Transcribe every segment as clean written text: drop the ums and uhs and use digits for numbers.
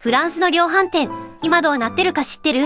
フランスの量販店、今どうなってるか知ってる？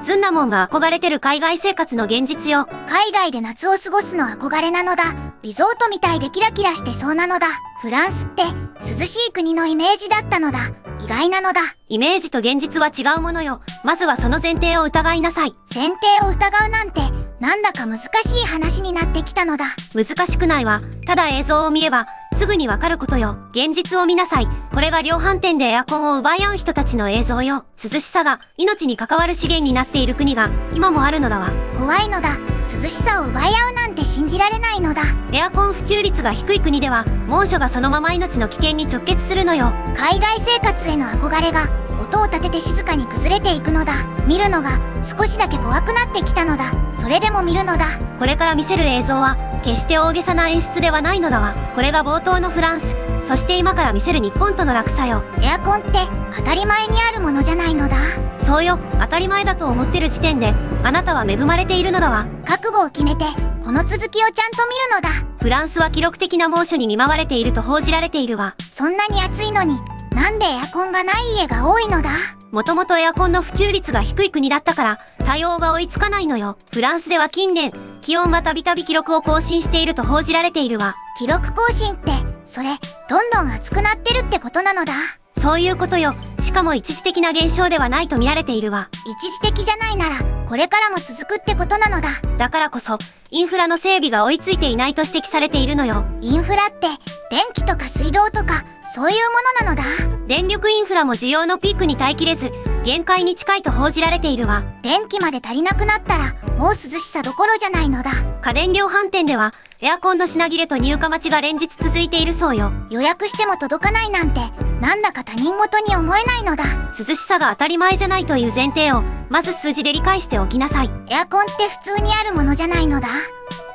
ずんなもんが憧れてる海外生活の現実よ。海外で夏を過ごすの憧れなのだ。リゾートみたいでキラキラしてそうなのだ。フランスって涼しい国のイメージだったのだ。意外なのだ。イメージと現実は違うものよ。まずはその前提を疑いなさい。前提を疑うなんて、なんだか難しい話になってきたのだ。難しくないわ。ただ映像を見れば、すぐにわかることよ。現実を見なさい。これが量販店でエアコンを奪い合う人たちの映像よ。涼しさが命に関わる資源になっている国が今もあるのだわ。怖いのだ。涼しさを奪い合うなんて信じられないのだ。エアコン普及率が低い国では、猛暑がそのまま命の危険に直結するのよ。海外生活への憧れが音を立てて静かに崩れていくのだ。見るのが少しだけ怖くなってきたのだ。それでも見るのだ。これから見せる映像は決して大げさな演出ではないのだわ。これが冒頭のフランス、そして今から見せる日本との落差よ。エアコンって当たり前にあるものじゃないのだ。そうよ。当たり前だと思ってる時点であなたは恵まれているのだわ。覚悟を決めてこの続きをちゃんと見るのだ。フランスは記録的な猛暑に見舞われていると報じられているわ。そんなに暑いのになんでエアコンがない家が多いのだ。もともとエアコンの普及率が低い国だったから対応が追いつかないのよ。フランスでは近年気温がたびたび記録を更新していると報じられているわ。記録更新ってそれどんどん暑くなってるってことなのだ。そういうことよ。しかも一時的な現象ではないと見られているわ。一時的じゃないならこれからも続くってことなのだ。だからこそインフラの整備が追いついていないと指摘されているのよ。インフラって電気とか水道とかそういうものなのだ。電力インフラも需要のピークに耐えきれず限界に近いと報じられているわ。電気まで足りなくなったらもう涼しさどころじゃないのだ。家電量販店ではエアコンの品切れと入荷待ちが連日続いているそうよ。予約しても届かないなんてなんだか他人事に思えないのだ。涼しさが当たり前じゃないという前提をまず数字で理解しておきなさい。エアコンって普通にあるものじゃないのだ。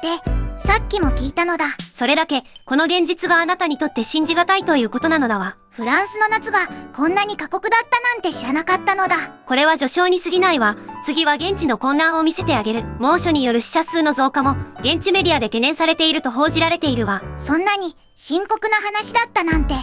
で、さっきも聞いたのだ。それだけこの現実があなたにとって信じがたいということなのだわ。フランスの夏がこんなに過酷だったなんて知らなかったのだ。これは序章に過ぎないわ。次は現地の混乱を見せてあげる。猛暑による死者数の増加も現地メディアで懸念されていると報じられているわ。そんなに深刻な話だったなんて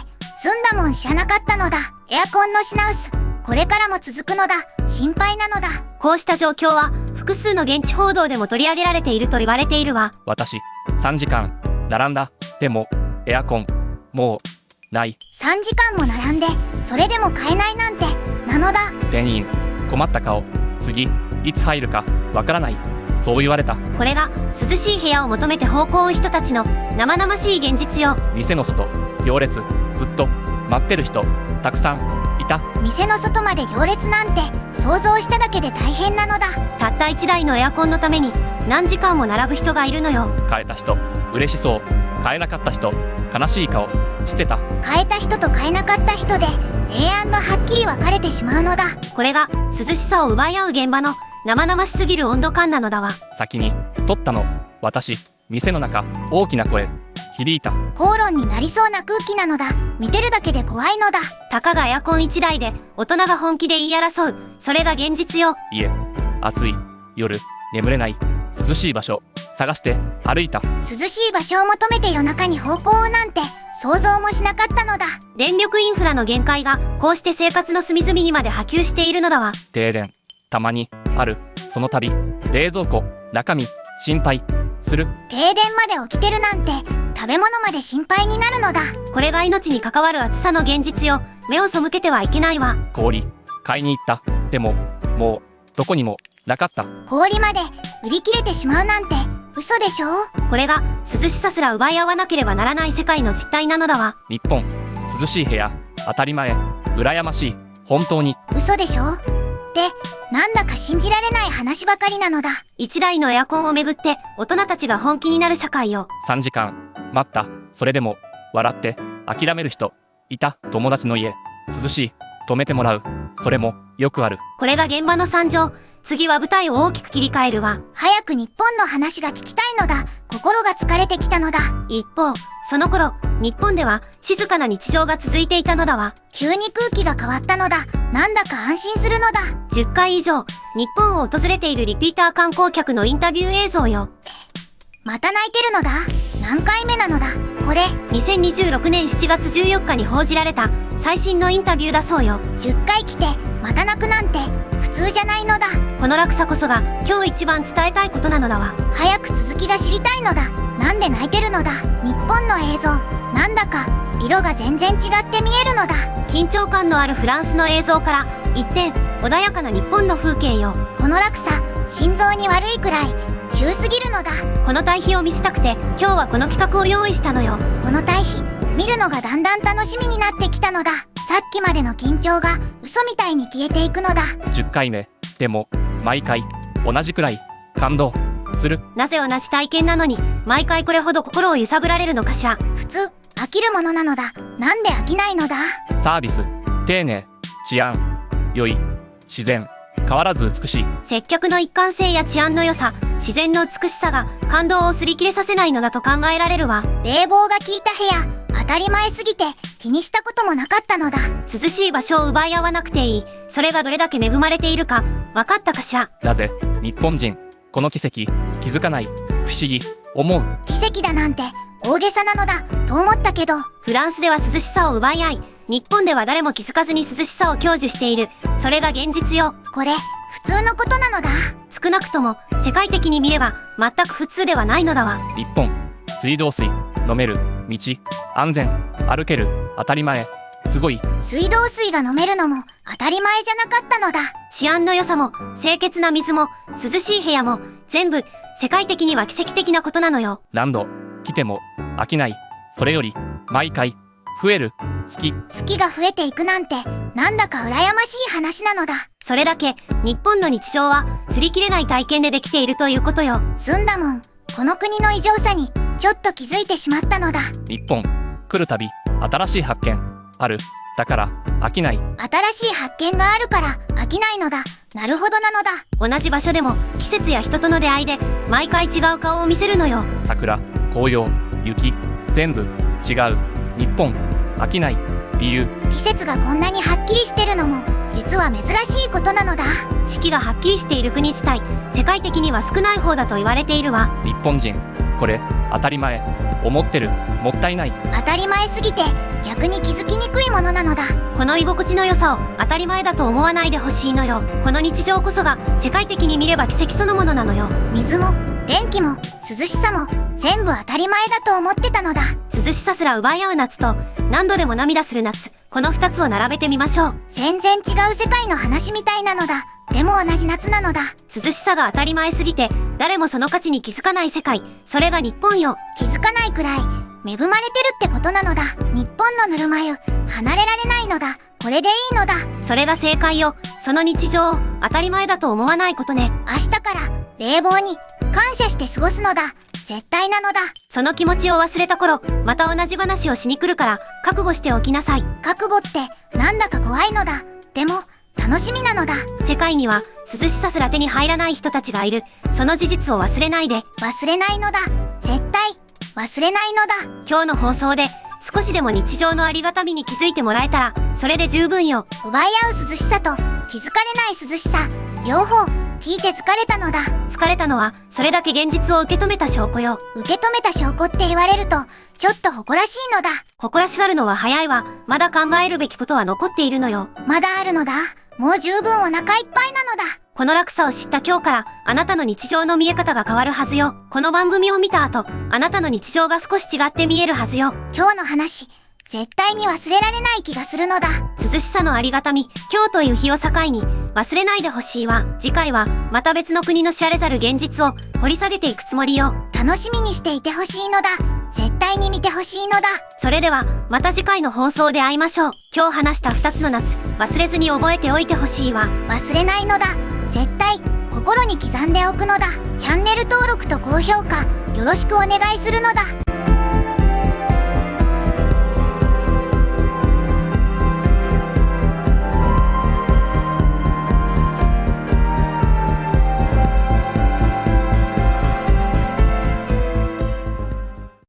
ずんだもん知らなかったのだ。エアコンの品薄これからも続くのだ。心配なのだ。こうした状況は複数の現地報道でも取り上げられていると言われているわ。私3時間並んだ。でもエアコンもうない。3時間も並んでそれでも買えないなんてなのだ。店員困った顔。次いつ入るかわからない。そう言われた。これが涼しい部屋を求めて方向を追う人たちの生々しい現実よ。店の外行列ずっと待ってる人たくさんいた。店の外まで行列なんて想像しただけで大変なのだ。たった1台のエアコンのために何時間も並ぶ人がいるのよ。買えた人嬉しそう。買えなかった人悲しい顔してた。買えた人と買えなかった人ではっきり分かれてしまうのだ。これが涼しさを奪い合う現場の生々しすぎる温度感なのだわ。先に取ったの私。店の中大きな声響いた。口論になりそうな空気なのだ。見てるだけで怖いのだ。たかがエアコン1台で大人が本気で言い争う。それが現実よ。家暑い夜眠れない。涼しい場所探して歩いた。涼しい場所を求めて夜中に方向を追うなんて想像もしなかったのだ。電力インフラの限界がこうして生活の隅々にまで波及しているのだわ。停電たまにある。その度冷蔵庫中身心配する。停電まで起きてるなんて食べ物まで心配になるのだ。これが命に関わる暑さの現実よ。目を背けてはいけないわ。氷買いに行った。でももうどこにもなかった。氷まで売り切れてしまうなんて嘘でしょ。これが涼しさすら奪い合わなければならない世界の実態なのだわ。日本涼しい部屋当たり前羨ましい。本当に嘘でしょ。でなんだか信じられない話ばかりなのだ。1台のエアコンをめぐって大人たちが本気になる社会よ。3時間待った。それでも笑って諦める人いた。友達の家涼しい止めてもらう。それもよくある。これが現場の惨状。次は舞台を大きく切り替えるわ。早く日本の話が聞きたいのだ。心が疲れてきたのだ。一方その頃日本では静かな日常が続いていたのだわ。急に空気が変わったのだ。なんだか安心するのだ。10回以上日本を訪れているリピーター観光客のインタビュー映像よ。また泣いてるのだ。何回目なのだ。これ2026年7月14日に報じられた最新のインタビューだそうよ。10回来てまた泣くなんて普通じゃないのだ。この落差こそが今日一番伝えたいことなのだわ。早く続きが知りたいのだ。なんで泣いてるのだ。日本の映像なんだか色が全然違って見えるのだ。緊張感のあるフランスの映像から一転穏やかな日本の風景よ。この落差心臓に悪いくらい急すぎるのだ。この対比を見せたくて今日はこの企画を用意したのよ。この対比見るのがだんだん楽しみになってきたのだ。さっきまでの緊張が嘘みたいに消えていくのだ。10回目でも毎回同じくらい感動する。なぜ同じ体験なのに毎回これほど心を揺さぶられるのかしら。普通飽きるものなのだ。なんで飽きないのだ。サービス丁寧治安良い自然変わらず美しい。接客の一貫性や治安の良さ自然の美しさが感動を擦り切れさせないのだと考えられるわ。冷房が効いた部屋当たり前すぎて気にしたこともなかったのだ。涼しい場所を奪い合わなくていい。それがどれだけ恵まれているか分かったかしら。なぜ日本人この奇跡気づかない。不思議思う。奇跡だなんて大げさなのだと思ったけど、フランスでは涼しさを奪い合い日本では誰も気づかずに涼しさを享受している。それが現実よ。これ普通のことなのだ。少なくとも世界的に見れば全く普通ではないのだわ。日本水道水飲める道安全歩ける当たり前すごい。水道水が飲めるのも当たり前じゃなかったのだ。治安の良さも清潔な水も涼しい部屋も全部世界的には奇跡的なことなのよ。何度来ても飽きない。それより毎回増える好き。好きが増えていくなんてなんだか羨ましい話なのだ。それだけ日本の日常は擦り切れない体験でできているということよ。済んだもん。この国の異常さにちょっと気づいてしまったのだ。日本来るたび新しい発見ある。だから飽きない。新しい発見があるから飽きないのだ。なるほどなのだ。同じ場所でも季節や人との出会いで毎回違う顔を見せるのよ。桜紅葉雪全部違う。日本飽きない理由。季節がこんなにはっきりしてるのも実は珍しいことなのだ。四季がはっきりしている国自体世界的には少ない方だと言われているわ。日本人これ当たり前思ってる。もったいない。当たり前すぎて逆に気づきにくいものなのだ。この居心地の良さを当たり前だと思わないでほしいのよ。この日常こそが世界的に見れば奇跡そのものなのよ。水も電気も涼しさも全部当たり前だと思ってたのだ。涼しさすら奪い合う夏と何度でも涙する夏、この2つを並べてみましょう。全然違う世界の話みたいなのだ。でも同じ夏なのだ。涼しさが当たり前すぎて誰もその価値に気づかない世界、それが日本よ。気づかないくらい恵まれてるってことなのだ。日本のぬるま湯離れられないのだ。これでいいのだ。それが正解よ。その日常を当たり前だと思わないことね。明日から冷房に感謝して過ごすのだ。絶対なのだ。その気持ちを忘れた頃また同じ話をしに来るから覚悟しておきなさい。覚悟ってなんだか怖いのだ。でも楽しみなのだ。世界には涼しさすら手に入らない人たちがいる。その事実を忘れないで。忘れないのだ。絶対忘れないのだ。今日の放送で少しでも日常のありがたみに気づいてもらえたらそれで十分よ。奪い合う涼しさと気づかれない涼しさ両方聞いて疲れたのだ。疲れたのはそれだけ現実を受け止めた証拠よ。受け止めた証拠って言われるとちょっと誇らしいのだ。誇らしがるのは早いわ。まだ考えるべきことは残っているのよ。まだあるのだ。もう十分お腹いっぱいなのだ。この落差を知った今日からあなたの日常の見え方が変わるはずよ。この番組を見た後あなたの日常が少し違って見えるはずよ。今日の話絶対に忘れられない気がするのだ。涼しさのありがたみ、今日という日を境に忘れないでほしいわ。次回はまた別の国の知られざる現実を掘り下げていくつもりよ。楽しみにしていてほしいのだ。絶対に見てほしいのだ。それではまた次回の放送で会いましょう。今日話した2つの夏、忘れずに覚えておいてほしいわ。忘れないのだ。絶対心に刻んでおくのだ。チャンネル登録と高評価よろしくお願いするのだ。